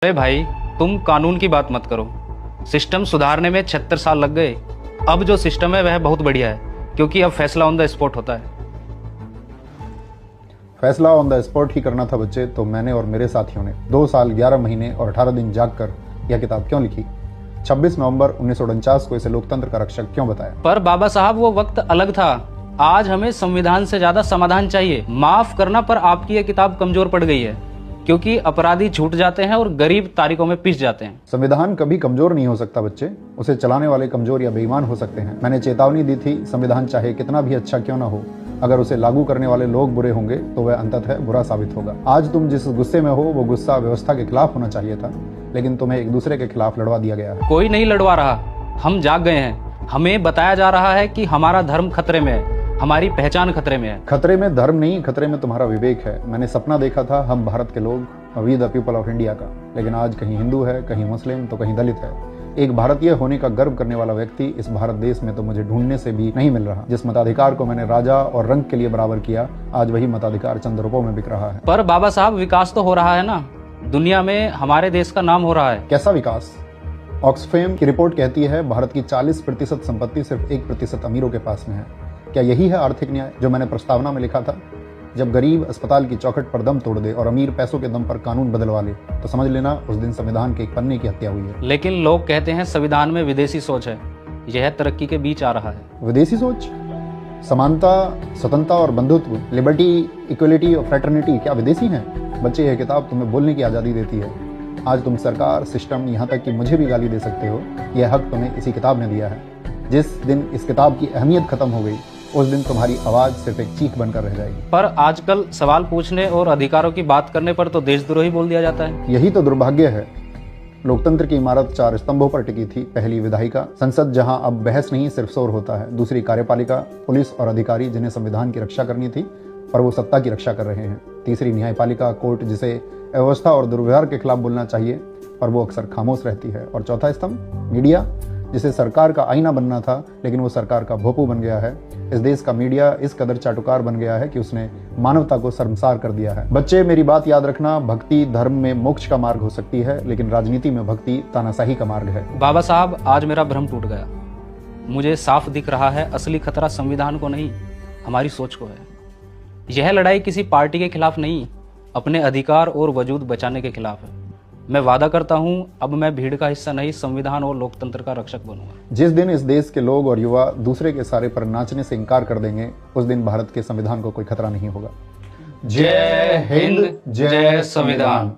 अरे भाई, तुम कानून की बात मत करो। सिस्टम सुधारने में 76 साल लग गए। अब जो सिस्टम है वह बहुत बढ़िया है, क्योंकि अब फैसला ऑन द स्पॉट होता है। फैसला ऑन द स्पॉट ही करना था बच्चे, तो मैंने और मेरे साथियों ने 2 साल 11 महीने और 18 दिन जाग कर यह किताब क्यों लिखी। 26 नवंबर 1949 को इसे लोकतंत्र का रक्षक क्यों बताया। पर बाबा साहब, वो वक्त अलग था। आज हमें संविधान से ज्यादा समाधान चाहिए। माफ करना, पर आपकी ये किताब कमजोर पड़ गई है, क्योंकि अपराधी छूट जाते हैं और गरीब तारीखों में पिस जाते हैं। संविधान कभी कमजोर नहीं हो सकता बच्चे, उसे चलाने वाले कमजोर या बेईमान हो सकते हैं। मैंने चेतावनी दी थी, संविधान चाहे कितना भी अच्छा क्यों ना हो, अगर उसे लागू करने वाले लोग बुरे होंगे तो वह अंततः बुरा साबित होगा। आज तुम जिस गुस्से में हो वो गुस्सा व्यवस्था के खिलाफ होना चाहिए था, लेकिन तुम्हें एक दूसरे के खिलाफ लड़वा दिया गया है। कोई नहीं लड़वा रहा, हम जाग गए हैं। हमें बताया जा रहा है कि हमारा धर्म खतरे में है, हमारी पहचान खतरे में है। खतरे में धर्म नहीं, खतरे में तुम्हारा विवेक है। मैंने सपना देखा था हम भारत के लोग, we the people of India का, लेकिन आज कहीं हिंदू है, कहीं मुस्लिम, तो कहीं दलित है। एक भारतीय होने का गर्व करने वाला व्यक्ति इस भारत देश में तो मुझे ढूंढने से भी नहीं मिल रहा। जिस मताधिकार को मैंने राजा और रंग के लिए बराबर किया, आज वही मताधिकार चंद रुपयों में बिक रहा है। पर बाबा साहब, विकास तो हो रहा है ना। दुनिया में हमारे देश का नाम हो रहा है। कैसा विकास? ऑक्सफैम की रिपोर्ट कहती है भारत की 40% संपत्ति सिर्फ 1% अमीरों के पास में है। क्या यही है आर्थिक न्याय जो मैंने प्रस्तावना में लिखा था? जब गरीब अस्पताल की चौखट पर दम तोड़ दे और अमीर पैसों के दम पर कानून बदलवा ले, तो समझ लेना उस दिन संविधान के एक पन्ने की हत्या हुई है। लेकिन लोग कहते हैं संविधान में विदेशी सोच है। यह तरक्की के बीच आ रहा है। विदेशी सोच? समानता, स्वतंत्रता और बंधुत्व, लिबर्टी, इक्वलिटी और फ्रेटर्निटी क्या विदेशी हैं? बच्चे, यह किताब तुम्हें बोलने की आज़ादी देती है। आज तुम सरकार, सिस्टम, यहाँ तक कि मुझे भी गाली दे सकते हो। यह हक तुम्हें इसी किताब ने दिया है। जिस दिन इस किताब की अहमियत खत्म हो गई, उस दिन तुम्हारी आवाज सिर्फ एक चीख बनकर रह जाएगी। पर आजकल सवाल पूछने और अधिकारों की बात करने पर तो देशद्रोही बोल दिया जाता है। यही तो दुर्भाग्य है। लोकतंत्र की इमारत 4 स्तंभों पर टिकी थी। पहली विधायिका, संसद जहां अब बहस नहीं सिर्फ शोर होता है। दूसरी कार्यपालिका, पुलिस और अधिकारी जिन्हें संविधान की रक्षा करनी थी पर वो सत्ता की रक्षा कर रहे हैं। तीसरी न्यायपालिका, कोर्ट, जिसे अव्यवस्था और दुर्व्यवहार के खिलाफ बोलना चाहिए पर वो अक्सर खामोश रहती है। और चौथा स्तंभ, मीडिया, जिसे सरकार का आईना बनना था लेकिन वो सरकार का भोंपू बन गया है। इस देश का मीडिया इस कदर चाटुकार बन गया है कि उसने मानवता को शर्मसार कर दिया है। बच्चे, मेरी बात याद रखना, भक्ति धर्म में मोक्ष का मार्ग हो सकती है, लेकिन राजनीति में भक्ति तानाशाही का मार्ग है। बाबा साहब, आज मेरा भ्रम टूट गया। मुझे साफ दिख रहा है असली खतरा संविधान को नहीं, हमारी सोच को है। यह लड़ाई किसी पार्टी के खिलाफ नहीं, अपने अधिकार और वजूद बचाने के खिलाफ है। मैं वादा करता हूं, अब मैं भीड़ का हिस्सा नहीं, संविधान और लोकतंत्र का रक्षक बनूंगा। जिस दिन इस देश के लोग और युवा दूसरे के सारे पर नाचने से इनकार कर देंगे, उस दिन भारत के संविधान को कोई खतरा नहीं होगा। जय हिंद, जय संविधान।